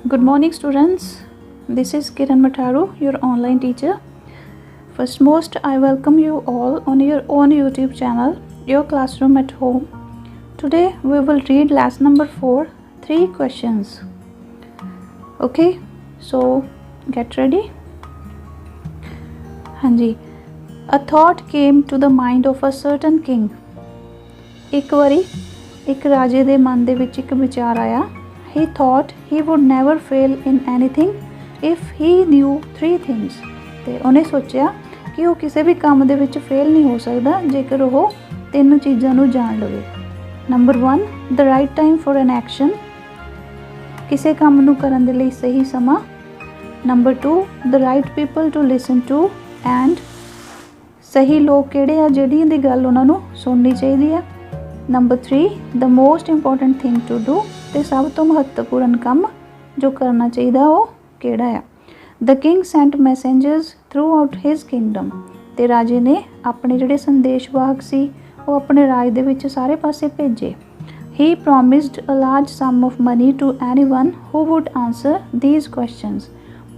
Good morning, students. This is Kiran Matharu, your online teacher. First, most I welcome you all on your own YouTube channel, Your Classroom at Home. Today, we will read lesson number 4, 3 questions. Okay, so get ready. Hanji. A thought came to the mind of a certain king. एक वारी एक राजे दे मन दे विच एक विचार आया. He thought he would never fail in anything if he knew 3 things. ਤੇ ਉਹਨੇ ਸੋਚਿਆ ਕਿ ਉਹ ਕਿਸੇ ਵੀ ਕੰਮ ਦੇ ਵਿੱਚ ਫੇਲ ਨਹੀਂ ਹੋ ਸਕਦਾ ਜੇਕਰ ਉਹ 3 ਚੀਜ਼ਾਂ ਨੂੰ ਜਾਣ ਲਵੇ. Number 1, the right time for an action. ਕਿਸੇ ਕੰਮ ਨੂੰ ਕਰਨ ਦੇ ਲਈ ਸਹੀ ਸਮਾਂ. Number 2, the right people to listen to and ਸਹੀ ਲੋਕ ਕਿਹੜੇ ਆ ਜਿਹੜੀਆਂ ਦੀ ਗੱਲ ਉਹਨਾਂ ਨੂੰ ਸੁਣਨੀ ਚਾਹੀਦੀ ਆ. Number 3, the most important thing to do. ਤੇ ਸਭ ਤੋਂ ਮਹੱਤਵਪੂਰਨ ਕੰਮ ਜੋ ਕਰਨਾ ਚਾਹੀਦਾ ਉਹ ਕਿਹੜਾ ਆ. The king sent messengers throughout his kingdom. ਤੇ ਰਾਜੇ ਨੇ ਆਪਣੇ ਜਿਹੜੇ ਸੰਦੇਸ਼ਵਾਹਕ ਸੀ ਉਹ ਆਪਣੇ ਰਾਜ ਦੇ ਵਿੱਚ ਸਾਰੇ ਪਾਸੇ ਭੇਜੇ. He promised a large sum of money to anyone who would answer these questions.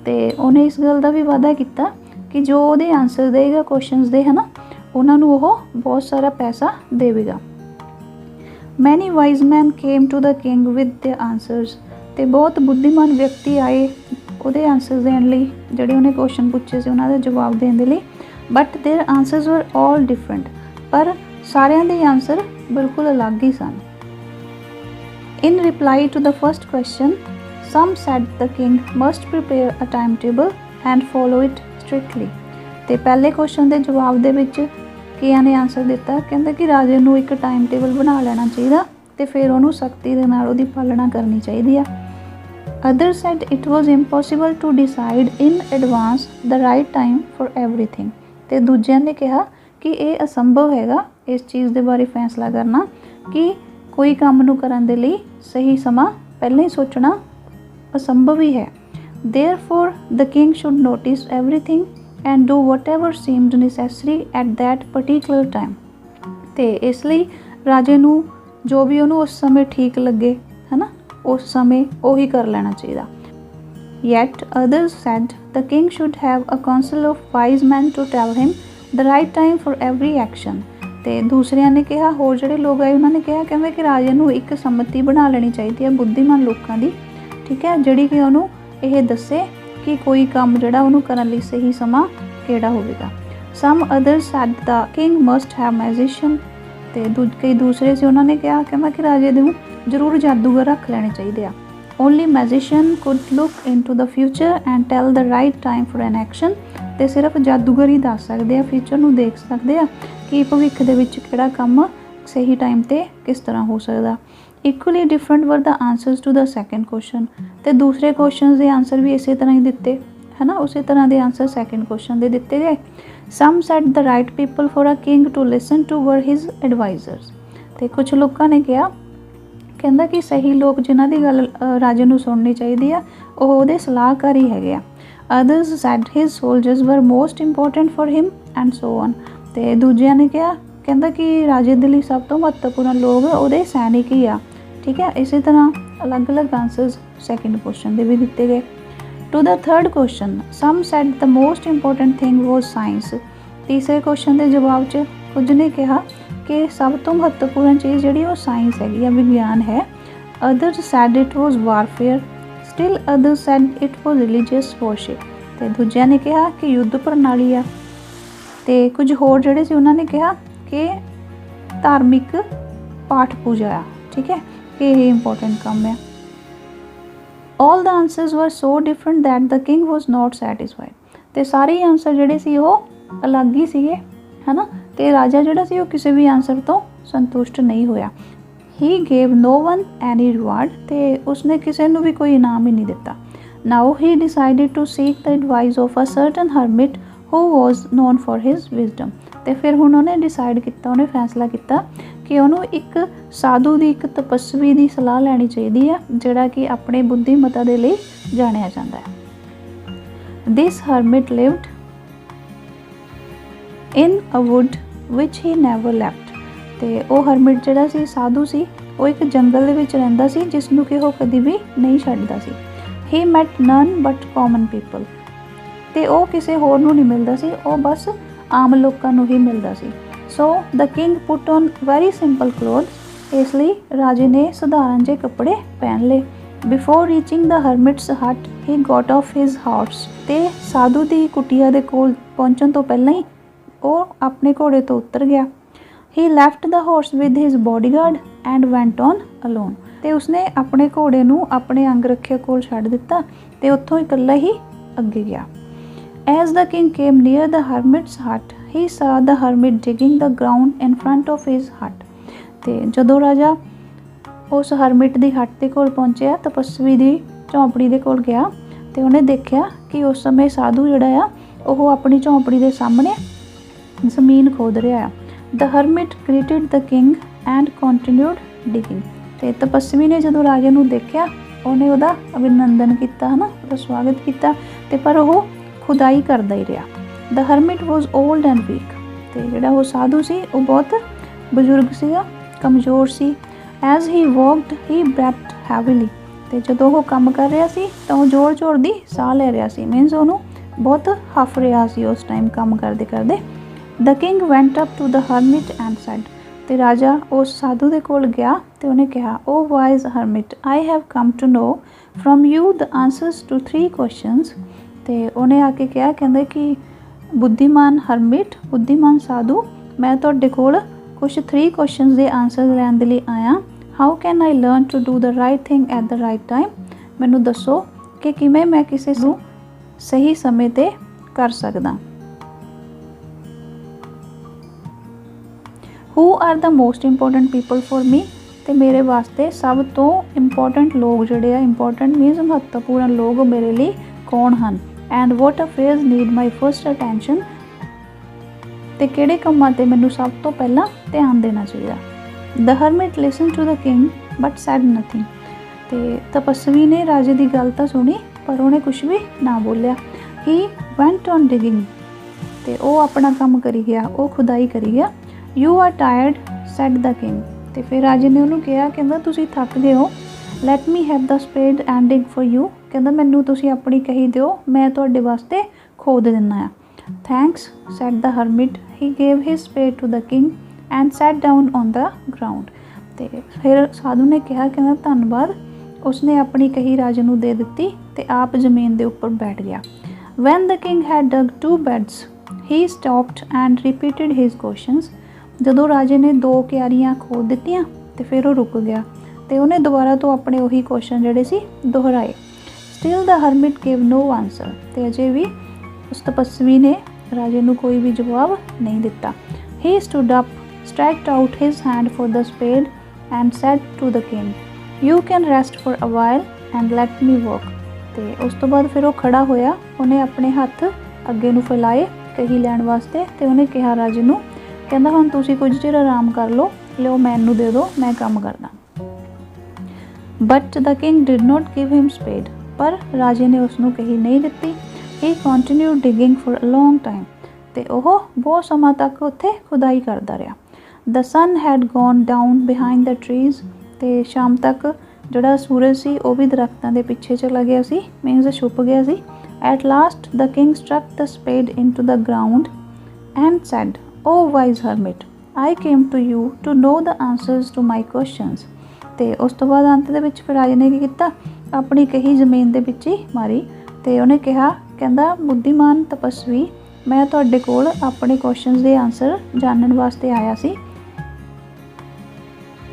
ਤੇ ਉਹਨੇ ਇਸ ਗੱਲ ਦਾ ਵੀ ਵਾਅਦਾ ਕੀਤਾ ਕਿ ਜੋ ਉਹਦੇ ਆਨਸਰ ਦੇਗਾ ਕੁਐਸਚਨਸ ਦੇ ਹੈ ਨਾ ਉਹਨਾਂ ਨੂੰ ਉਹ ਬਹੁਤ ਸਾਰਾ ਪੈਸਾ ਦੇਵੇਗਾ. Many wise men came to the king with their answers. ਤੇ ਬਹੁਤ ਬੁੱਧੀਮਾਨ ਵਿਅਕਤੀ ਆਏ ਉਹਦੇ ਆਨਸਰ ਦੇਣ ਲਈ ਜਿਹੜੇ ਉਹਨੇ ਕੁਐਸਚਨ ਪੁੱਛੇ ਸੀ ਉਹਨਾਂ ਦਾ ਜਵਾਬ ਦੇਣ ਦੇ ਲਈ. ਬਟ देयर ਆਨਸਰਸ ਵਰ ਆਲ ਡਿਫਰੈਂਟ. ਪਰ ਸਾਰਿਆਂ ਦੇ ਆਨਸਰ ਬਿਲਕੁਲ ਅਲੱਗ ਹੀ ਸਨ. In reply to the first question, some said the king must prepare a timetable and follow it strictly. ਤੇ ਪਹਿਲੇ ਕੁਐਸਚਨ ਦੇ ਜਵਾਬ ਦੇ ਵਿੱਚ ਕੀਆਂ ਨੇ ਆਨਸਰ ਦਿੱਤਾ. ਕਹਿੰਦੇ ਕਿ ਰਾਜੇ ਨੂੰ ਇੱਕ ਟਾਈਮ ਟੇਬਲ ਬਣਾ ਲੈਣਾ ਚਾਹੀਦਾ ਤੇ ਫਿਰ ਉਹਨੂੰ ਸਖਤੀ ਦੇ ਨਾਲ ਉਹਦੀ ਪਾਲਣਾ ਕਰਨੀ ਚਾਹੀਦੀ ਆ. Others said it was impossible to decide in advance the right time for everything. ਤੇ ਦੂਜਿਆਂ ਨੇ ਕਿਹਾ ਕਿ ਇਹ ਅਸੰਭਵ ਹੈਗਾ ਇਸ ਚੀਜ਼ ਦੇ ਬਾਰੇ ਫੈਸਲਾ ਕਰਨਾ ਕਿ ਕੋਈ ਕੰਮ ਨੂੰ ਕਰਨ ਦੇ ਲਈ ਸਹੀ ਸਮਾਂ ਪਹਿਲਾਂ ਹੀ ਸੋਚਣਾ ਅਸੰਭਵ ਹੀ ਹੈ. Therefore, the king should notice everything and do whatever seemed necessary at that particular time. ਤੇ ਇਸ ਲਈ ਰਾਜੇ ਨੂੰ ਜੋ ਵੀ ਉਹਨੂੰ ਉਸ ਸਮੇਂ ਠੀਕ ਲੱਗੇ ਹੈ ਨਾ ਉਸ ਸਮੇਂ ਉਹੀ ਕਰ ਲੈਣਾ ਚਾਹੀਦਾ. Yet others said the king should have a council of wise men to tell him the right time for every action. ਤੇ ਦੂਸਰਿਆਂ ਨੇ ਕਿਹਾ ਹੋਰ ਜਿਹੜੇ ਲੋਕ ਆਏ ਉਹਨਾਂ ਨੇ ਕਿਹਾ ਕਹਿੰਦੇ ਕਿ ਰਾਜੇ ਨੂੰ ਇੱਕ ਸੰਮਤੀ ਬਣਾ ਲੈਣੀ ਚਾਹੀਦੀ ਹੈ ਬੁੱਧੀਮਾਨ ਲੋਕਾਂ ਦੀ, ਠੀਕ ਹੈ, ਜਿਹੜੀ ਕਿ ਉਹਨੂੰ ਇਹ ਦੱਸੇ ਕਿ ਕੋਈ ਕੰਮ ਜਿਹੜਾ ਉਹਨੂੰ ਕਰਨ ਲਈ ਸਹੀ ਸਮਾਂ ਕਿਹੜਾ ਹੋਵੇਗਾ. Some others said the king must have magician. ਤੇ ਕਈ ਦੂਸਰੇ ਸੀ ਉਹਨਾਂ ਨੇ ਕਿਹਾ ਕਹਿੰਦਾ ਕਿ ਰਾਜੇ ਨੂੰ ਜ਼ਰੂਰ ਜਾਦੂਗਰ ਰੱਖ ਲੈਣੇ ਚਾਹੀਦੇ ਆ. Only magician could look into the future and tell the right time for an action. ਤੇ ਸਿਰਫ ਜਾਦੂਗਰ ਹੀ ਦੱਸ ਸਕਦੇ ਆ, ਫਿਊਚਰ ਨੂੰ ਦੇਖ ਸਕਦੇ ਆ ਕਿ ਭਵਿੱਖ ਦੇ ਵਿੱਚ ਕਿਹੜਾ ਕੰਮ ਸਹੀ ਟਾਈਮ 'ਤੇ ਕਿਸ ਤਰ੍ਹਾਂ ਹੋ ਸਕਦਾ. Equally different were the answers to the second question. ਤੇ ਦੂਸਰੇ ਕੁਐਸਚਨਸ ਦੇ ਆਨਸਰ ਵੀ ਇਸੇ ਤਰ੍ਹਾਂ ਹੀ ਦਿੱਤੇ ਹੈ ਨਾ, ਉਸੇ ਤਰ੍ਹਾਂ ਦੇ ਆਨਸਰ ਸੈਕਿੰਡ ਕੁਐਸਚਨ ਦੇ ਦਿੱਤੇ ਗਏ. Some said the right people for a king to listen to were his advisors. ਤੇ ਕੁਝ ਲੋਕਾਂ ਨੇ ਕਿਹਾ ਕਹਿੰਦਾ ਕਿ ਸਹੀ ਲੋਕ ਜਿਨ੍ਹਾਂ ਦੀ ਗੱਲ ਰਾਜੇ ਨੂੰ ਸੁਣਨੀ ਚਾਹੀਦੀ ਆ ਉਹ ਉਹਦੇ ਸਲਾਹਕਾਰ ਹੀ ਹੈਗੇ ਆ. Others said his soldiers were most important for him and so on. ਤੇ ਦੂਜਿਆਂ ਨੇ ਕਿਹਾ ਕਹਿੰਦਾ ਕਿ ਰਾਜੇ ਦੇ ਲਈ ਸਭ ਤੋਂ ਮਹੱਤਵਪੂਰਨ ਲੋਕ ਉਹਦੇ ਸੈਨਿਕ ਹੀ ਆ, ਠੀਕ ਹੈ. ਇਸੇ ਤਰ੍ਹਾਂ ਅਲੱਗ-ਅਲੱਗ ਆਨਸਰਸ ਸੈਕਿੰਡ ਕੁਐਸਚਨ ਦੇ ਵੀ ਦਿੱਤੇ ਗਏ. To the third question, some said the most important thing was science. ਤੀਸਰੇ ਕੁਐਸਚਨ ਦੇ ਜਵਾਬ 'ਚ ਕੁਝ ਨੇ ਕਿਹਾ ਕਿ ਸਭ ਤੋਂ ਮਹੱਤਵਪੂਰਨ ਚੀਜ਼ ਜਿਹੜੀ ਉਹ ਸਾਇੰਸ ਹੈਗੀ ਆ, ਵਿਗਿਆਨ ਹੈ. Others said it was warfare. Still others said it was religious worship. ਤੇ ਦੂਜਿਆਂ ਨੇ ਕਿਹਾ ਕਿ ਯੁੱਧ ਪ੍ਰਣਾਲੀ ਆ ਤੇ ਕੁਝ ਹੋਰ ਜਿਹੜੇ ਸੀ ਉਹਨਾਂ ਨੇ ਕਿਹਾ ਕਿ ਧਾਰਮਿਕ ਪਾਠ ਪੂਜਾ ਆ, ਠੀਕ ਹੈ, ਕਿ ਇਹ ਇੰਪੋਰਟੈਂਟ ਕੰਮ ਆ. All the answers were so different that the king was not satisfied. ਤੇ ਸਾਰੇ ਆਨਸਰ ਜਿਹੜੇ ਸੀ ਉਹ ਅਲੱਗ ਹੀ ਸੀਗੇ ਹੈ ਨਾ, ਤੇ ਰਾਜਾ ਜਿਹੜਾ ਸੀ ਉਹ ਕਿਸੇ ਵੀ ਆਨਸਰ ਤੋਂ ਸੰਤੁਸ਼ਟ ਨਹੀਂ ਹੋਇਆ. He gave no one any reward. ਤੇ ਉਸਨੇ ਕਿਸੇ ਨੂੰ ਵੀ ਕੋਈ ਇਨਾਮ ਹੀ ਨਹੀਂ ਦਿੱਤਾ. Now he decided to seek the advice of a certain hermit who was known for his wisdom. ਤੇ ਫਿਰ ਹੁਣ ਉਹਨੇ ਡਿਸਾਈਡ ਕੀਤਾ, ਉਹਨੇ ਫੈਸਲਾ ਕੀਤਾ ਕਿ ਉਹਨੂੰ ਇੱਕ ਸਾਧੂ ਦੀ, ਇੱਕ ਤਪਸਵੀ ਦੀ ਸਲਾਹ ਲੈਣੀ ਚਾਹੀਦੀ ਆ ਜਿਹੜਾ ਕਿ ਆਪਣੇ ਬੁੱਧੀਮਤਾ ਦੇ ਲਈ ਜਾਣਿਆ ਜਾਂਦਾ ਹੈ. This hermit lived in a wood which he never left. ਤੇ ਉਹ ਹਰਮਿਟ ਜਿਹੜਾ ਸੀ, ਸਾਧੂ ਸੀ, ਉਹ ਇੱਕ ਜੰਗਲ ਦੇ ਵਿੱਚ ਰਹਿੰਦਾ ਸੀ ਜਿਸ ਨੂੰ ਕਿ ਉਹ ਕਦੀ ਵੀ ਨਹੀਂ ਛੱਡਦਾ ਸੀ. He met none but common people, ते ਉਹ ਕਿਸੇ ਹੋਰ ਨੂੰ ਨਹੀਂ ਮਿਲਦਾ ਸੀ, ਉਹ ਬਸ ਆਮ ਲੋਕਾਂ ਨੂੰ ਹੀ ਮਿਲਦਾ ਸੀ। So the king put on very simple clothes, ਇਸ ਲਈ ਰਾਜੇ ਨੇ ਸਧਾਰਨ ਜਿਹੇ ਕੱਪੜੇ ਪਹਿਨ ਲਏ। ਬਿਫੋਰ ਰੀਚਿੰਗ ਦ ਹਰਮਿਟਸ ਹਟ ਹੀ ਗੋਟ ਆਫ ਹਿਜ਼ ਹਾਰਸ, ਤੇ ਸਾਧੂ ਦੀ ਕੁਟੀਆ ਦੇ ਕੋਲ ਪਹੁੰਚਣ ਤੋਂ ਪਹਿਲਾਂ ਹੀ ਉਹ ਆਪਣੇ ਘੋੜੇ ਤੋਂ ਉਤਰ ਗਿਆ। He left the horse with his bodyguard and went on alone, ਤੇ ਉਸਨੇ ਆਪਣੇ ਘੋੜੇ ਨੂੰ ਆਪਣੇ ਅੰਗ ਰੱਖਿਆ ਕੋਲ ਛੱਡ ਦਿੱਤਾ ਤੇ ਉੱਥੋਂ ਇਕੱਲਾ ਹੀ ਅੱਗੇ ਗਿਆ। As the king came near the hermit's hut, he saw the hermit digging the ground in front of his hut, ਤੇ ਜਦੋਂ ਰਾਜਾ ਉਸ ਹਰਮਿਟ ਦੀ ਹੱਟ ਦੇ ਕੋਲ ਪਹੁੰਚਿਆ, ਤਪਸਵੀ ਦੀ ਝੌਂਪੜੀ ਦੇ ਕੋਲ ਗਿਆ ਤੇ ਉਹਨੇ ਦੇਖਿਆ ਕਿ ਉਸ ਸਮੇਂ ਸਾਧੂ ਜਿਹੜਾ ਆ ਉਹ ਆਪਣੀ ਝੌਂਪੜੀ ਦੇ ਸਾਹਮਣੇ ਜ਼ਮੀਨ ਖੋਦ ਰਿਹਾ ਆ। The hermit greeted the king and continued digging, ਤੇ ਤਪਸਵੀ ਨੇ ਜਦੋਂ ਰਾਜੇ ਨੂੰ ਦੇਖਿਆ ਉਹਨੇ ਉਹਦਾ ਅਭਿਨੰਦਨ ਕੀਤਾ, ਹੈ ਨਾ, ਉਹਦਾ ਸਵਾਗਤ ਕੀਤਾ, ਤੇ ਪਰ ਉਹ ਖੁਦਾਈ ਕਰਦਾ ਹੀ ਰਿਹਾ। ਦ ਹਰਮਿਟ ਵਾਜ਼ ਓਲਡ ਐਂਡ ਵੀਕ, ਤੇ ਜਿਹੜਾ ਉਹ ਸਾਧੂ ਸੀ ਉਹ ਬਹੁਤ ਬਜ਼ੁਰਗ ਸੀਗਾ, ਕਮਜ਼ੋਰ ਸੀ। ਐਜ਼ ਹੀ ਵੋਕਡ ਹੀ ਬ੍ਰੈਥਡ ਹੈਵੀਲੀ, ਤੇ ਜਦੋਂ ਉਹ ਕੰਮ ਕਰ ਰਿਹਾ ਸੀ ਤਾਂ ਉਹ ਜ਼ੋਰ ਜ਼ੋਰ ਦੀ ਸਾਹ ਲੈ ਰਿਹਾ ਸੀ, ਮੀਨਸ ਉਹਨੂੰ ਬਹੁਤ ਹਫ ਰਿਹਾ ਸੀ ਉਸ ਟਾਈਮ ਕੰਮ ਕਰਦੇ ਕਰਦੇ। The king went up to the hermit and said, ਤੇ ਰਾਜਾ ਉਸ ਸਾਧੂ ਦੇ ਕੋਲ ਗਿਆ ਤੇ ਉਹਨੇ ਕਿਹਾ, oh wise hermit, I have come to know from you the answers to 3 questions, ਤੇ ਉਹਨੇ ਆ ਕੇ ਕਿਹਾ, ਕਹਿੰਦੇ ਕਿ ਬੁੱਧੀਮਾਨ ਹਰਮਿਟ, ਬੁੱਧੀਮਾਨ ਸਾਧੂ, ਮੈਂ ਤੁਹਾਡੇ ਕੋਲ ਕੁਛ 3 ਕੁਐਸਚਨਸ ਦੇ ਆਂਸਰ ਲੈਣ ਦੇ ਲਈ ਆਇਆ। How can I learn to do the right thing at the right time, ਮੈਨੂੰ ਦੱਸੋ ਕਿ ਕਿਵੇਂ ਮੈਂ ਕਿਸੇ ਨੂੰ ਸਹੀ ਸਮੇਂ 'ਤੇ ਕਰ ਸਕਦਾ। Who are the most important people for me, ਤੇ ਮੇਰੇ ਵਾਸਤੇ ਸਭ ਤੋਂ ਇੰਪੋਰਟੈਂਟ ਲੋਕ ਜਿਹੜੇ ਆ, ਇੰਪੋਰਟੈਂਟ ਮੀਨਸ ਮਹੱਤਵਪੂਰਨ ਲੋਕ ਮੇਰੇ ਲਈ ਕੌਣ ਹਨ। And what affairs need my first attention, ਤੇ ਕਿਹੜੇ ਕੰਮਾਂ 'ਤੇ ਮੈਨੂੰ ਸਭ ਤੋਂ ਪਹਿਲਾਂ ਧਿਆਨ ਦੇਣਾ ਚਾਹੀਦਾ। The hermit listen to the king but said nothing, ਤੇ ਤਪਸਵੀ ਨੇ ਰਾਜੇ ਦੀ ਗੱਲ ਤਾਂ ਸੁਣੀ ਪਰ ਉਹਨੇ ਕੁਛ ਵੀ ਨਾ ਬੋਲਿਆ। ਹੀ ਵੈਂਟ ਔਨ ਡਿਗਿੰਗ, ਤੇ ਉਹ ਆਪਣਾ ਕੰਮ ਕਰੀ ਗਿਆ, ਉਹ ਖੁਦਾਈ ਕਰੀ ਗਿਆ। You are tired said the king, ਤੇ ਫਿਰ ਰਾਜੇ ਨੇ ਉਹਨੂੰ ਕਿਹਾ, ਕਹਿੰਦਾ ਤੁਸੀਂ ਥੱਕ ਗਏ ਹੋ। Let me have the spade and dig for you, ਕਹਿੰਦਾ ਮੈਨੂੰ ਤੁਸੀਂ ਆਪਣੀ ਕਹੀ ਦਿਓ, ਮੈਂ ਤੁਹਾਡੇ ਵਾਸਤੇ ਖੋਦ ਦਿੰਦਾ ਆ। Thanks said the hermit, he gave his spade to the king and sat down on the ground, ਤੇ ਫਿਰ ਸਾਧੂ ਨੇ ਕਿਹਾ, ਕਹਿੰਦਾ ਧੰਨਵਾਦ, ਉਸਨੇ ਆਪਣੀ ਕਹੀ ਰਾਜੇ ਨੂੰ ਦੇ ਦਿੱਤੀ ਤੇ ਆਪ ਜ਼ਮੀਨ ਦੇ ਉੱਪਰ ਬੈਠ ਗਿਆ। Van the king head Doug 2 beds he stopped and repeated his questions, ਜਦੋਂ ਰਾਜੇ ਨੇ 2 ਕਿਆਰੀਆਂ ਖੋਦ ਦਿੱਤੀਆਂ ਤੇ ਫਿਰ ਉਹ ਰੁਕ ਗਿਆ ਤੇ ਉਹਨੇ ਦੁਬਾਰਾ ਤੋਂ ਆਪਣੇ ਉਹੀ ਕੁਐਸਚਨ ਜਿਹੜੇ ਸੀ ਦੁਹਰਾਏ। ਸਟਿਲ ਦ ਹਰਮਿਟ ਗੇਵ ਨੋ ਆਂਸਰ, ਤੇ ਅਜੇ ਵੀ ਉਸ ਤਪਸਵੀ ਨੇ ਰਾਜੇ ਨੂੰ ਕੋਈ ਵੀ ਜਵਾਬ ਨਹੀਂ ਦਿੱਤਾ। He stood up, stretched out his hand for the spade and said to the king, you can rest for a while and let me work, ਤੇ ਉਸ ਤੋਂ ਬਾਅਦ ਫਿਰ ਉਹ ਖੜਾ ਹੋਇਆ, ਉਹਨੇ ਆਪਣੇ ਹੱਥ ਅੱਗੇ ਨੂੰ ਫੈਲਾਏ ਕਹੀ ਲੈਣ ਵਾਸਤੇ, ਤੇ ਉਹਨੇ ਕਿਹਾ ਰਾਜੇ ਨੂੰ, ਕਹਿੰਦਾ ਹੁਣ ਤੁਸੀਂ ਕੁਝ ਚਿਰ ਆਰਾਮ ਕਰ ਲਓ, ਲਿਓ ਮੈਨੂੰ ਦੇ ਦਿਓ, ਮੈਂ ਕੰਮ ਕਰਦਾ। But the king did not give him spade, ਪਰ ਰਾਜੇ ਨੇ ਉਸਨੂੰ ਕਹੀ ਨਹੀਂ ਦਿੱਤੀ। He continued digging for a long time, ਤੇ ਉਹ ਬਹੁਤ ਸਮਾਂ ਤੱਕ ਉੱਥੇ ਖੁਦਾਈ ਕਰਦਾ ਰਿਹਾ। The sun had gone down behind the trees, ਤੇ ਸ਼ਾਮ ਤੱਕ ਜਿਹੜਾ ਸੂਰਜ ਸੀ ਉਹ ਵੀ ਦਰਖਤਾਂ ਦੇ ਪਿੱਛੇ ਚਲਾ ਗਿਆ ਸੀ, ਮੀਨਸ ਛੁਪ ਗਿਆ ਸੀ। At last the king struck the spade into the ground and said, oh wise hermit, I came to you to know the answers to my questions, ਤੇ ਉਸ ਤੋਂ ਬਾਅਦ ਅੰਤ ਦੇ ਵਿੱਚ ਫਿਰ ਰਾਜੇ ਨੇ ਕੀ ਕੀਤਾ, ਆਪਣੀ ਕਹੀ ਜ਼ਮੀਨ ਦੇ ਵਿੱਚ ਹੀ ਮਾਰੀ, ਤੇ ਉਹਨੇ ਕਿਹਾ, ਕਹਿੰਦਾ ਬੁੱਧੀਮਾਨ ਤਪਸਵੀ, ਮੈਂ ਤੁਹਾਡੇ ਕੋਲ ਆਪਣੇ ਕੁਐਸਚਨਸ ਦੇ ਆਂਸਰ ਜਾਣਨ ਵਾਸਤੇ ਆਇਆ ਸੀ।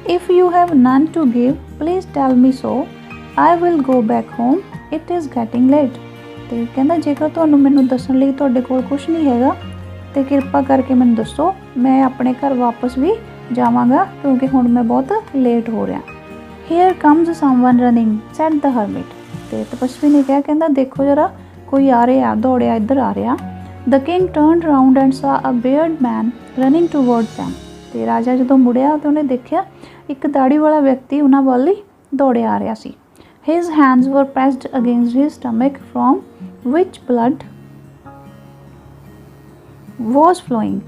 If you have none to give please tell me so, I will go back home, it is getting late, ਤੇ ਕਹਿੰਦਾ ਜੇਕਰ ਤੁਹਾਨੂੰ ਮੈਨੂੰ ਦੱਸਣ ਲਈ ਤੁਹਾਡੇ ਕੋਲ ਕੁਛ ਨਹੀਂ ਹੈਗਾ ਤੇ ਕਿਰਪਾ ਕਰਕੇ ਮੈਨੂੰ ਦੱਸੋ, ਮੈਂ ਆਪਣੇ ਘਰ ਵਾਪਸ ਵੀ ਜਾਵਾਂਗਾ ਕਿਉਂਕਿ ਹੁਣ ਮੈਂ ਬਹੁਤ ਲੇਟ ਹੋ ਰਿਹਾ। Here comes someone running said the hermit, ਤੇ ਤਪਸਵੀ ਨੇ ਕਿਹਾ, ਕਹਿੰਦਾ ਦੇਖੋ ਜਰਾ ਕੋਈ ਆ ਰਿਹਾ, ਦੌੜਿਆ ਇੱਧਰ ਆ ਰਿਹਾ। ਦ ਕਿੰਗ ਟਰਨਡ ਰਾਊਂਡ ਐਂਡ ਸਾ ਅ ਬੀਅਰਡ ਮੈਨ ਰਨਿੰਗ ਟੂਵਰਡਸ ਦੈਮ, ਤੇ ਰਾਜਾ ਜਦੋਂ ਮੁੜਿਆ ਤਾਂ ਉਹਨੇ ਦੇਖਿਆ ਇੱਕ ਦਾੜੀ ਵਾਲਾ ਵਿਅਕਤੀ ਉਹਨਾਂ ਵੱਲ ਹੀ ਦੌੜਿਆ ਆ ਰਿਹਾ ਸੀ। His hands were pressed against his stomach from which blood was flowing,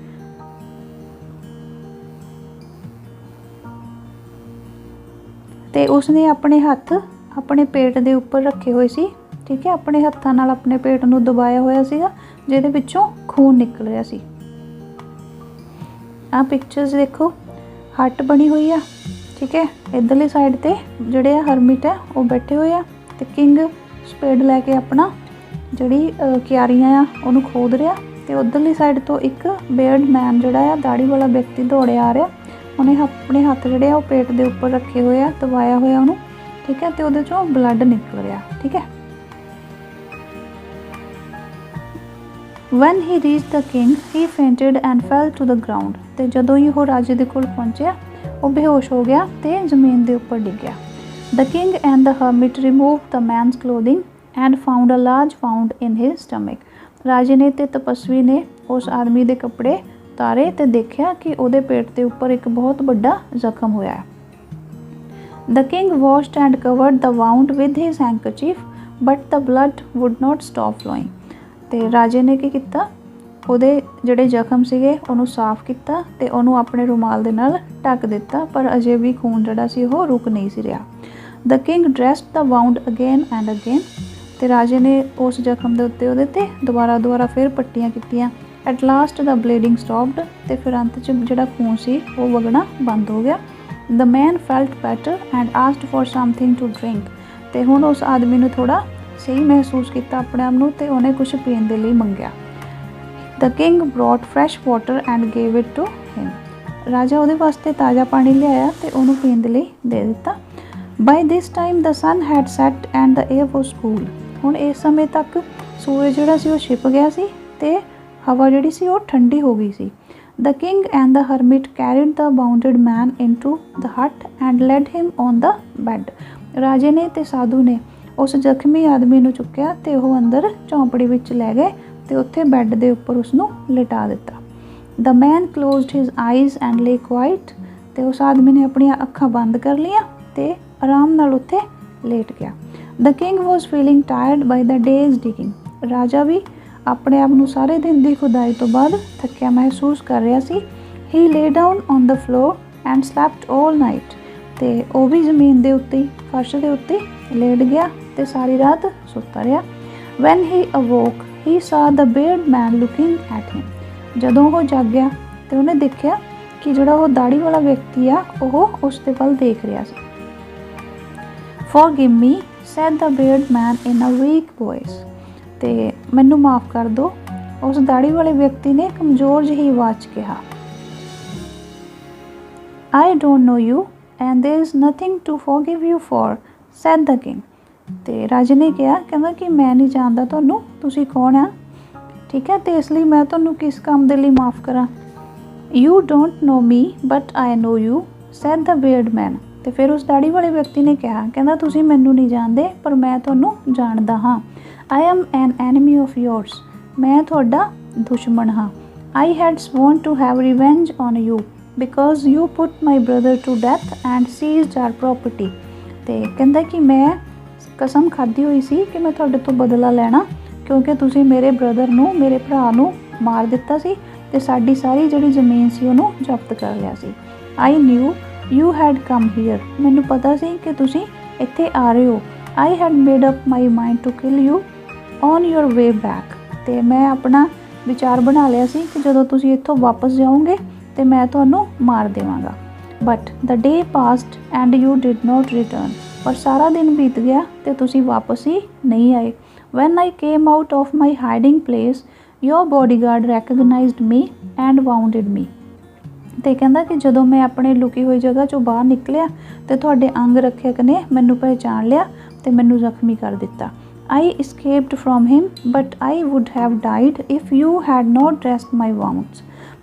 ਤੇ ਉਸਨੇ ਆਪਣੇ ਹੱਥ ਆਪਣੇ ਪੇਟ ਦੇ ਉੱਪਰ ਰੱਖੇ ਹੋਏ ਸੀ ठीक है, अपने हत्थां नाल अपने पेट नूं दबाया होया सीगा जिहदे विचों खून निकल रहा सी। आ पिक्चर्स देखो, हट बनी हुई आ, ठीक है। इधरली साइड ते जिहड़े हरमिट है वो बैठे हुए आ ते किंग स्पेड लैके अपना जिहड़ी क्यारियां आ उहनूं खोद रिहा ते उधरली साइड तो एक बेयर्ड मैन जिहड़ा आ दाड़ी वाला व्यक्ति दौड़े आ रहा, उन्हें अपने हत्थ जिहड़े आ पेट दे उपर रखे हुए आ, दबाया होया उहनूं, ठीक है, ते उहदे चों ब्लड निकल रहा, ठीक है। When he reached the king, he fainted and fell to the ground। ते जदों ही वो राजे दे कोल पहुंचया वो बेहोश हो गया ते ज़मीन दे उपर डिग गया। The king and the hermit removed the man's clothing and found a large wound in his stomach। राजे ने ते तपस्वी ने उस आदमी दे कपड़े उतारे ते देखा कि उहदे पेट दे उपर एक बहुत बड़ा जख्म होया है। The king washed and covered the wound with his handkerchief, but the blood would not stop flowing। ਤੇ ਰਾਜੇ ਨੇ ਕੀ ਕੀਤਾ, ਉਹਦੇ ਜਿਹੜੇ ਜ਼ਖਮ ਸੀਗੇ ਉਹਨੂੰ ਸਾਫ਼ ਕੀਤਾ ਤੇ ਉਹਨੂੰ ਆਪਣੇ ਰੁਮਾਲ ਦੇ ਨਾਲ ਢੱਕ ਦਿੱਤਾ, ਪਰ ਅਜੇ ਵੀ ਖੂਨ ਜਿਹੜਾ ਸੀ ਉਹ ਰੁਕ ਨਹੀਂ ਸੀ ਰਿਹਾ। The king dressed the wound again and again। ਤੇ ਰਾਜੇ ਨੇ ਉਸ ਜ਼ਖਮ ਦੇ ਉੱਤੇ ਉਹਦੇ ਤੇ ਦੁਬਾਰਾ ਫਿਰ ਪੱਟੀਆਂ ਕੀਤੀਆਂ। At last the bleeding stopped। ਤੇ ਫਿਰ ਅੰਤ 'ਚ ਜਿਹੜਾ ਖੂਨ ਸੀ ਉਹ ਵਗਣਾ ਬੰਦ ਹੋ ਗਿਆ। The man felt better and asked for something to drink। ਤੇ ਹੁਣ ਉਸ ਆਦਮੀ ਨੂੰ ਥੋੜਾ सही महसूस किया अपने आप नूं ते उन्हें कुछ पीण दे लई मंगिया। The king brought fresh water and gave it to him. राजा उहदे वास्ते ताज़ा पानी लियाया ते उहनूं पीण दे लई दे दिता। By this time the sun had set and the air was cool. हुण इस समय तक सूरज जिहड़ा सी ओह छिप गया सी ते हवा जिहड़ी सी ओह ठंडी हो गई सी। The king and the hermit carried the wounded man into the hut and laid him on the bed. राजे ने ते साधु ने उस जख्मी आदमी नूं चुक्या ते ओह अंदर झोंपड़ी विच लै गए ते उत्थे बैड दे उपर उसनूं लिटा दिता। The man closed his eyes and ले क्वाइट। ते उस आदमी ने अपनी अखां बंद कर लियां ते आराम नाल उत्थे लेट गया। The king was feeling tired by the day's digging. राजा भी अपने आप नूं सारे दिन दी खुदाई तो बाद थक्या महसूस कर रहा सी। He lay down on the floor and slept all night. ते ओह भी ज़मीन दे उत्ते फर्श दे उत्ते लेट गया ते सारी रात सुत्ता रहा। वैन ही अवोक ही सा the bearded man looking at him. जदों वो जागया तो उन्हें देखा कि जिहड़ा वो दाड़ी वाला व्यक्ति आ ओह उसदे वल देख रहा सी। Forgive me said the bearded man in a weak voice. ते मैनू माफ़ कर दो, उस दाड़ी वाले व्यक्ति ने कमज़ोर जी आवाज़ च कहा। I don't know you and there is nothing to forgive you for said the king. तो राजे ने कहा, कहना कि मैं नहीं जानता तुहानू, तुसी कौन आ, ठीक है, तो इसलिए मैं तुहानू किस काम दे लई माफ़ करा। You don't know me but I know you sad the bearded man. तो फिर उस दाड़ी वाले व्यक्ति ने कहा, कहना तुसी मैनू नहीं जानते पर मैं तुहानू जानदा हाँ। I am an enemy of yours. मैं तुहाडा दुश्मन हाँ। I had sworn to have revenge on you because you put my brother to death and seized our property. तो कहता कि मैं कसम खाधी हुई सी कि मैं तुहाडे तो बदला लेना क्योंकि तुसी मेरे ब्रदर नूं, मेरे भरा नूं मार दिता सी ते साडी सारी जिहड़ी ज़मीन सी उहनूं जब्त कर लिया सी। I knew you had come here. मैनूं पता सी कि तुसी इत्थे आ रहे हो। I had made up my mind to kill you on your way back. ते मैं अपना विचार बना लिया सी कि जदों तुसी इत्थों वापस जाओगे तो मैं तुहानूं मार देवांगा। But the day passed and you did not return. पर सारा दिन बीत गया तो तुसी वापस ही नहीं आए। When I came out of my hiding place your bodyguard recognised me and wounded me. तो कहता कि जदों मैं अपने लुकी हुई जगह चों बाहर निकलिया तो तुहाडे अंग रक्षक ने मैनू पहचान लिया तो मैनू जख्मी कर दिता। आई escaped from him but I would have died if you had not dressed my wounds.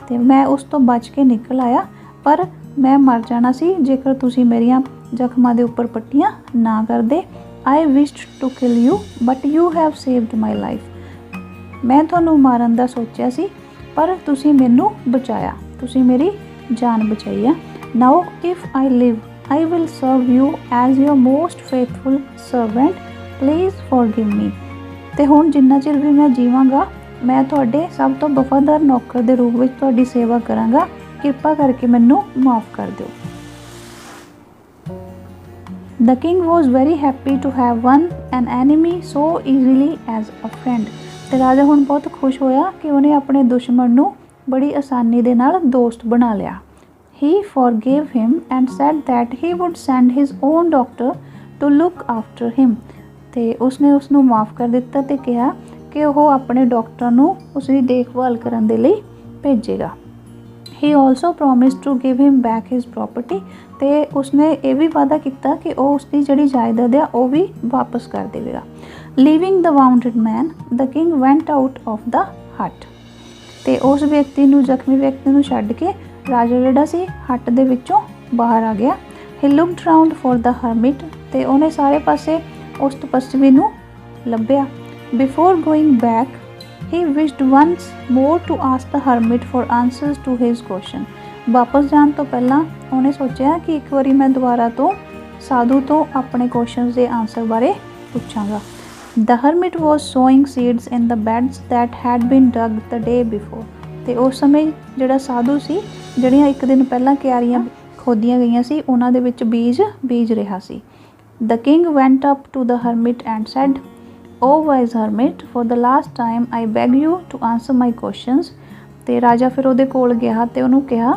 तो मैं उस तो बच के निकल आया पर मैं मर जाना सी जेकर तुसी मेरियां जख्मां दे उपर पट्टियां ना कर दे। I wished to kill you but you have saved my life. मैं तुहानूं मारन दा सोचिया सी पर तुसी मैनू बचाया, तुसी मेरी जान बचाई है। Now if I live I will serve you as your most faithful servant please forgive me. ते हुण जिन्ना चिर भी मैं जीवांगा मैं तुहाडे सब तो वफादार नौकर दे रूप विच तुहाडी सेवा करांगा, कृपा करके मैनू माफ़ कर दो। The king was very happy to have won an enemy so easily as a friend. तो राजा हुण बहुत खुश होया कि उन्हें अपने दुश्मन नूं बड़ी आसानी दे नाल दोस्त बना लिया। He forgave him and said that he would send his own doctor to look after him। ਤੇ ਉਸਨੇ ਉਸਨੂੰ ਮਾफ़ ਕਰ ਦਿੱਤਾ ਤੇ ਕਿਹਾ ਕਿ ਉਹ ਆਪਣੇ ਡਾਕਟਰ ਨੂੰ ਉਸਦੀ ਦੇਖਭਾਲ ਕਰਨ ਦੇ ਲਈ ਭੇਜੇਗਾ। He also promised to give him back his property। ਤੇ ਉਸਨੇ ਇਹ ਵੀ ਵਾਅਦਾ ਕੀਤਾ ਕਿ ਉਹ ਉਸਦੀ ਜਿਹੜੀ ਜਾਇਦਾਦ ਆ ਉਹ ਵੀ ਵਾਪਸ ਕਰ ਦੇਵੇਗਾ। Leaving the wounded man, the king went out of the hut। ਤੇ ਉਸ ਵਿਅਕਤੀ ਨੂੰ ਜ਼ਖਮੀ ਵਿਅਕਤੀ ਨੂੰ ਛੱਡ ਕੇ ਰਾਜਾ ਜਿਹੜਾ ਸੀ ਹੱਟ ਦੇ ਵਿੱਚੋਂ ਬਾਹਰ ਆ ਗਿਆ। He looked round for the hermit। ਤੇ ਉਹਨੇ ਸਾਰੇ ਪਾਸੇ ਉਸ ਤਪਸਵੀ ਨੂੰ ਲੱਭਿਆ। Before going back he wished once more to ask the hermit for answers to his question। ਵਾਪਸ ਜਾਣ ਤੋਂ ਪਹਿਲਾਂ ਉਹਨੇ ਸੋਚਿਆ ਕਿ ਇੱਕ ਵਾਰੀ ਮੈਂ ਦੁਬਾਰਾ ਤੋਂ ਸਾਧੂ ਤੋਂ ਆਪਣੇ ਕੁਐਸਚਨਸ ਦੇ ਆਨਸਰ ਬਾਰੇ ਪੁੱਛਾਂਗਾ। The hermit was sowing seeds in the beds that had been dug the day before। ਤੇ ਉਸ ਸਮੇਂ ਜਿਹੜਾ ਸਾਧੂ ਸੀ ਜਿਹੜੀਆਂ ਇੱਕ ਦਿਨ ਪਹਿਲਾਂ ਕਿਆਰੀਆਂ ਖੋਦੀਆਂ ਗਈਆਂ ਸੀ ਉਹਨਾਂ ਦੇ ਵਿੱਚ ਬੀਜ ਰਿਹਾ ਸੀ। The king went up to the hermit and said, "O wise hermit, for the last time I beg you to answer my questions। ਤੇ ਰਾਜਾ ਫਿਰ ਉਹਦੇ ਕੋਲ ਗਿਆ ਤੇ ਉਹਨੂੰ ਕਿਹਾ,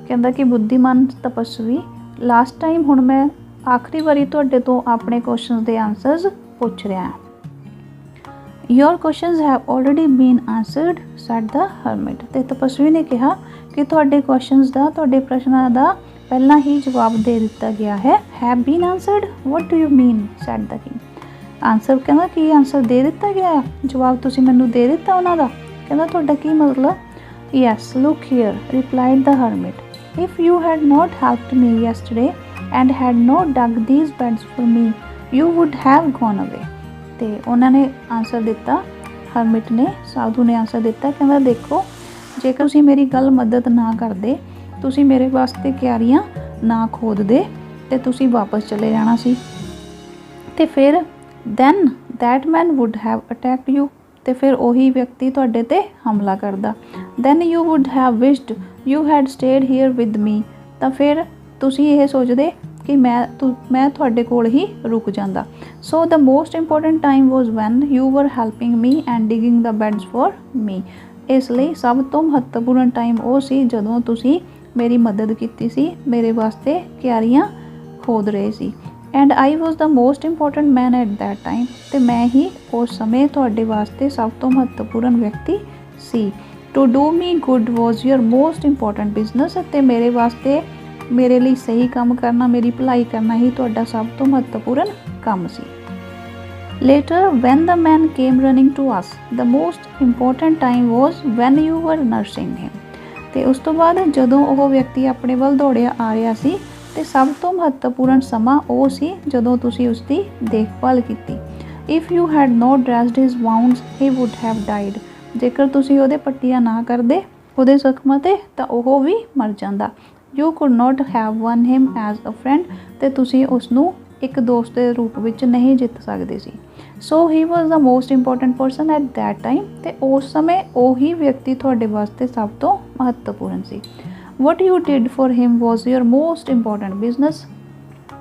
ਕਹਿੰਦਾ ਕਿ ਬੁੱਧੀਮਾਨ ਤਪਸਵੀ, ਲਾਸਟ ਟਾਈਮ ਹੁਣ ਮੈਂ ਆਖਰੀ ਵਾਰੀ ਤੁਹਾਡੇ ਤੋਂ ਆਪਣੇ ਕੁਐਸਚਨਸ ਦੇ ਆਨਸਰਸ ਪੁੱਛ ਰਿਹਾ ਹਾਂ। Your questions have already been answered said the hermit। ਤੇ ਤਪਸਵੀ ਨੇ ਕਿਹਾ ਕਿ ਤੁਹਾਡੇ ਕੁਐਸਚਨਸ ਦਾ ਤੁਹਾਡੇ ਪ੍ਰਸ਼ਨਾਂ ਦਾ ਪਹਿਲਾਂ ਹੀ ਜਵਾਬ ਦੇ ਦਿੱਤਾ ਗਿਆ ਹੈ। Have been answered? What do you mean? said the king। Answer ਕਹਿੰਦਾ ਕੀ ਆਨਸਰ ਦੇ ਦਿੱਤਾ ਗਿਆ, ਜਵਾਬ ਤੁਸੀਂ ਮੈਨੂੰ ਦੇ ਦਿੱਤਾ ਉਹਨਾਂ ਦਾ, ਕਹਿੰਦਾ ਤੁਹਾਡਾ ਕੀ ਮਤਲਬ। Yes, look here, replied the hermit, if you had not helped me yesterday and had not dug these beds for me, you would have gone away। ਤੇ ਉਹਨਾਂ ਨੇ ਆਨਸਰ ਦਿੱਤਾ, ਹਰਮਿਟ ਨੇ, ਸਾਧੂ ਨੇ ਆਨਸਰ ਦਿੱਤਾ, ਕਹਿੰਦਾ ਦੇਖੋ ਜੇਕਰ ਤੁਸੀਂ ਮੇਰੀ ਗੱਲ ਮਦਦ ਨਾ ਕਰਦੇ, ਤੁਸੀਂ ਮੇਰੇ ਵਾਸਤੇ ਕਿਆਰੀਆਂ ਨਾ ਖੋਦਦੇ ਤੇ ਤੁਸੀਂ ਵਾਪਸ ਚਲੇ ਜਾਣਾ ਸੀ। ਤੇ ਫਿਰ then that man would have attacked you। ਤੇ ਫਿਰ ਉਹੀ ਵਿਅਕਤੀ ਤੁਹਾਡੇ ਤੇ ਹਮਲਾ ਕਰਦਾ। then you would have wished you had stayed here with me। ਤਾਂ ਫਿਰ ਤੁਸੀਂ ਇਹ ਸੋਚਦੇ ਕਿ ਮੈਂ ਤੁਹਾਡੇ ਕੋਲ ਹੀ ਰੁਕ ਜਾਂਦਾ। so the most important time was when you were helping me and digging the beds for me। ਇਸ ਲਈ ਸਭ ਤੋਂ ਮਹੱਤਵਪੂਰਨ ਟਾਈਮ ਉਹ ਸੀ ਜਦੋਂ ਤੁਸੀਂ ਮੇਰੀ ਮਦਦ ਕੀਤੀ ਸੀ, ਮੇਰੇ ਵਾਸਤੇ ਕਿਆਰੀਆਂ ਖੋਦ ਰਹੇ ਸੀ। And I was the most important man at that time. ਅਤੇ ਮੈਂ ਹੀ ਉਸ ਸਮੇਂ ਤੁਹਾਡੇ ਵਾਸਤੇ ਸਭ ਤੋਂ ਮਹੱਤਵਪੂਰਨ ਵਿਅਕਤੀ ਸੀ। To do me good was your most important business. ਅਤੇ ਮੇਰੇ ਵਾਸਤੇ ਮੇਰੇ ਲਈ ਸਹੀ ਕੰਮ ਕਰਨਾ, ਮੇਰੀ ਭਲਾਈ ਕਰਨਾ ਹੀ ਤੁਹਾਡਾ ਸਭ ਤੋਂ ਮਹੱਤਵਪੂਰਨ ਕੰਮ ਸੀ। Later when the man came running to us, the most important time was when you were nursing him। ਤੇ ਉਸ ਤੋਂ ਬਾਅਦ ਜਦੋਂ ਉਹ ਵਿਅਕਤੀ ਆਪਣੇ ਵੱਲ ਦੌੜਿਆ ਆ ਰਿਹਾ ਸੀ ਤੇ ਸਭ ਤੋਂ ਮਹੱਤਵਪੂਰਨ ਸਮਾਂ ਉਹ ਸੀ ਜਦੋਂ ਤੁਸੀਂ ਉਸ ਦੀ ਦੇਖਭਾਲ ਕੀਤੀ। If you had not dressed his wounds, he would have died। ਜੇਕਰ ਤੁਸੀਂ ਉਹਦੇ ਪੱਟੀਆਂ ਨਾ ਕਰਦੇ ਉਹਦੇ ਜ਼ਖਮਾਂ ਤੇ ਤਾਂ ਉਹ ਵੀ ਮਰ ਜਾਂਦਾ। You could not have won him as a friend। ਤੇ ਤੁਸੀਂ ਉਸ ਨੂੰ ਇੱਕ ਦੋਸਤ ਦੇ ਰੂਪ ਵਿੱਚ ਨਹੀਂ ਜਿੱਤ ਸਕਦੇ ਸੀ। So he was the most important person at that time. ਅਤੇ ਉਸ ਸਮੇਂ ਉਹੀ ਵਿਅਕਤੀ ਤੁਹਾਡੇ ਵਾਸਤੇ ਸਭ ਤੋਂ ਮਹੱਤਵਪੂਰਨ ਸੀ। What you did for him was your most important business.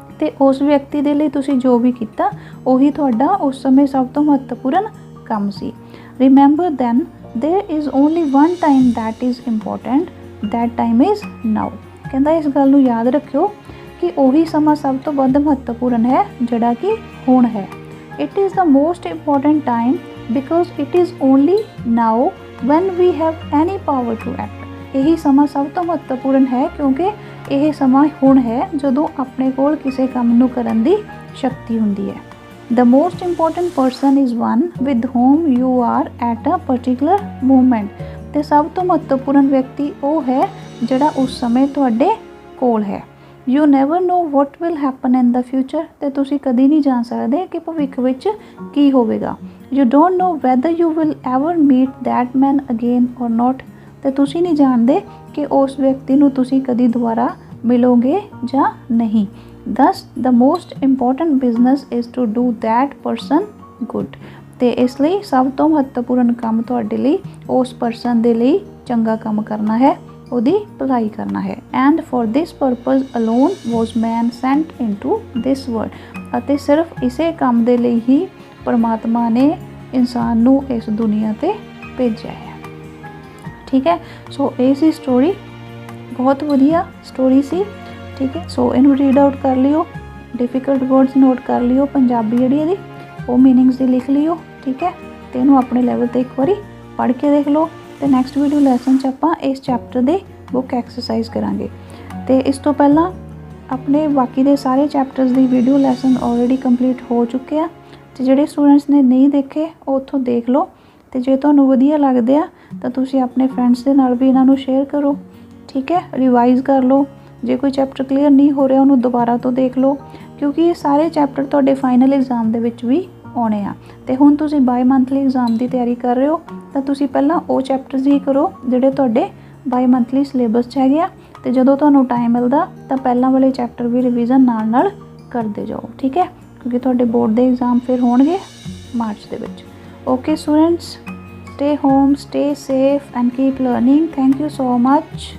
ਅਤੇ ਉਸ ਵਿਅਕਤੀ ਦੇ ਲਈ ਤੁਸੀਂ ਜੋ ਵੀ ਕੀਤਾ ਉਹੀ ਤੁਹਾਡਾ ਉਸ ਸਮੇਂ ਸਭ ਤੋਂ ਮਹੱਤਵਪੂਰਨ ਕੰਮ ਸੀ। Remember then there is only one time that is important, that time is now. ਕਹਿੰਦਾ ਇਸ ਗੱਲ ਨੂੰ ਯਾਦ ਰੱਖਿਓ ਕਿ ਉਹੀ ਸਮਾਂ ਸਭ ਤੋਂ ਵੱਧ ਮਹੱਤਵਪੂਰਨ ਹੈ ਜਿਹੜਾ ਕਿ ਹੁਣ ਹੈ। It is the most important time because it is only now when we have any power to act. ਇਹੀ ਸਮਾਂ ਸਭ ਤੋਂ ਮਹੱਤਵਪੂਰਨ ਹੈ ਕਿਉਂਕਿ ਇਹ ਸਮਾਂ ਹੁਣ ਹੈ ਜਦੋਂ ਆਪਣੇ ਕੋਲ ਕਿਸੇ ਕੰਮ ਨੂੰ ਕਰਨ ਦੀ ਸ਼ਕਤੀ ਹੁੰਦੀ ਹੈ। The most important person is one with whom you are at a particular moment। ਤੇ ਸਭ ਤੋਂ ਮਹੱਤਵਪੂਰਨ ਵਿਅਕਤੀ ਉਹ ਹੈ ਜਿਹੜਾ ਉਸ ਸਮੇਂ ਤੁਹਾਡੇ ਕੋਲ ਹੈ। You never know what will happen in the future। ਤੇ ਤੁਸੀਂ ਕਦੀ ਨਹੀਂ ਜਾਣ ਸਕਦੇ ਕਿ ਭਵਿੱਖ ਵਿੱਚ ਕੀ ਹੋਵੇਗਾ। You don't know whether you will ever meet that man again or not। ਤੇ ਤੁਸੀਂ ਨਹੀਂ ਜਾਣਦੇ ਕਿ ਉਸ ਵਿਅਕਤੀ ਨੂੰ ਤੁਸੀਂ ਕਦੀ ਦੁਬਾਰਾ ਮਿਲੋਗੇ ਜਾਂ ਨਹੀਂ। Thus the most important business is to do that person good। ਤੇ ਇਸ ਲਈ ਸਭ ਤੋਂ ਮਹੱਤਵਪੂਰਨ ਕੰਮ ਤੁਹਾਡੇ ਲਈ ਉਸ ਪਰਸਨ ਦੇ ਲਈ ਚੰਗਾ ਕੰਮ ਕਰਨਾ ਹੈ ਉਹਦੀ ਭਲਾਈ ਕਰਨਾ ਹੈ। And for this purpose alone was man sent into this world. ਅਤੇ ਸਿਰਫ ਇਸੇ ਕੰਮ ਦੇ ਲਈ ਹੀ ਪਰਮਾਤਮਾ ਨੇ ਇਨਸਾਨ ਨੂੰ ਇਸ ਦੁਨੀਆ 'ਤੇ ਭੇਜਿਆ ਹੈ। ਠੀਕ ਹੈ, ਸੋ ਇਹ ਸੀ ਸਟੋਰੀ, ਬਹੁਤ ਵਧੀਆ ਸਟੋਰੀ ਸੀ। ਠੀਕ ਹੈ, ਸੋ ਇਹਨੂੰ ਰੀਡ ਆਊਟ ਕਰ ਲਿਓ, ਡਿਫੀਕਲਟ ਵਰਡਸ ਨੋਟ ਕਰ ਲਿਓ, ਪੰਜਾਬੀ ਜਿਹੜੀ ਇਹਦੀ ਉਹ ਮੀਨਿੰਗਸ ਦੀ ਲਿਖ ਲਿਓ। ਠੀਕ ਹੈ, ਅਤੇ ਇਹਨੂੰ ਆਪਣੇ ਲੈਵਲ 'ਤੇ ਇੱਕ ਵਾਰੀ ਪੜ੍ਹ ਕੇ ਦੇਖ ਲਓ। ਅਤੇ ਨੈਕਸਟ ਵੀਡੀਓ ਲੈਸਨ 'ਚ ਆਪਾਂ ਇਸ ਚੈਪਟਰ ਦੇ ਬੁੱਕ ਐਕਸਰਸਾਈਜ਼ ਕਰਾਂਗੇ। ਅਤੇ ਇਸ ਤੋਂ ਪਹਿਲਾਂ ਆਪਣੇ ਬਾਕੀ ਦੇ ਸਾਰੇ ਚੈਪਟਰਸ ਦੀ ਵੀਡੀਓ ਲੈਸਨ ਆਲਰੇਡੀ ਕੰਪਲੀਟ ਹੋ ਚੁੱਕੇ ਆ, ਅਤੇ ਜਿਹੜੇ ਸਟੂਡੈਂਟਸ ਨੇ ਨਹੀਂ ਦੇਖੇ ਉਹ ਉੱਥੋਂ ਦੇਖ ਲਓ। ਅਤੇ ਜੇ ਤੁਹਾਨੂੰ ਵਧੀਆ ਲੱਗਦੇ ਆ ਤਾਂ ਤੁਸੀਂ ਆਪਣੇ ਫਰੈਂਡਸ ਦੇ ਨਾਲ ਵੀ ਇਹਨਾਂ ਨੂੰ ਸ਼ੇਅਰ ਕਰੋ। ਠੀਕ ਹੈ, ਰਿਵਾਈਜ਼ ਕਰ ਲਓ। ਜੇ ਕੋਈ ਚੈਪਟਰ ਕਲੀਅਰ ਨਹੀਂ ਹੋ ਰਿਹਾ ਉਹਨੂੰ ਦੁਬਾਰਾ ਤੋਂ ਦੇਖ ਲਓ, ਕਿਉਂਕਿ ਇਹ ਸਾਰੇ ਚੈਪਟਰ ਤੁਹਾਡੇ ਫਾਈਨਲ ਐਗਜ਼ਾਮ ਦੇ ਵਿੱਚ ਵੀ ਆਉਣੇ ਆ। ਅਤੇ ਹੁਣ ਤੁਸੀਂ ਬਾਈ ਮੰਥਲੀ ਐਗਜ਼ਾਮ ਦੀ ਤਿਆਰੀ ਕਰ ਰਹੇ ਹੋ ਤਾਂ ਤੁਸੀਂ ਪਹਿਲਾਂ ਉਹ ਚੈਪਟਰਸ ਹੀ ਕਰੋ ਜਿਹੜੇ ਤੁਹਾਡੇ ਬਾਈ ਮੰਥਲੀ ਸਿਲੇਬਸ 'ਚ ਹੈਗੇ ਆ। ਅਤੇ ਜਦੋਂ ਤੁਹਾਨੂੰ ਟਾਈਮ ਮਿਲਦਾ ਤਾਂ ਪਹਿਲਾਂ ਵਾਲੇ ਚੈਪਟਰ ਵੀ ਰਿਵੀਜ਼ਨ ਨਾਲ ਨਾਲ ਕਰਦੇ ਜਾਓ। ਠੀਕ ਹੈ, ਕਿਉਂਕਿ ਤੁਹਾਡੇ ਬੋਰਡ ਦੇ ਐਗਜ਼ਾਮ ਫਿਰ ਹੋਣਗੇ ਮਾਰਚ ਦੇ ਵਿੱਚ। Okay students, stay home, stay safe and keep learning. Thank you so much.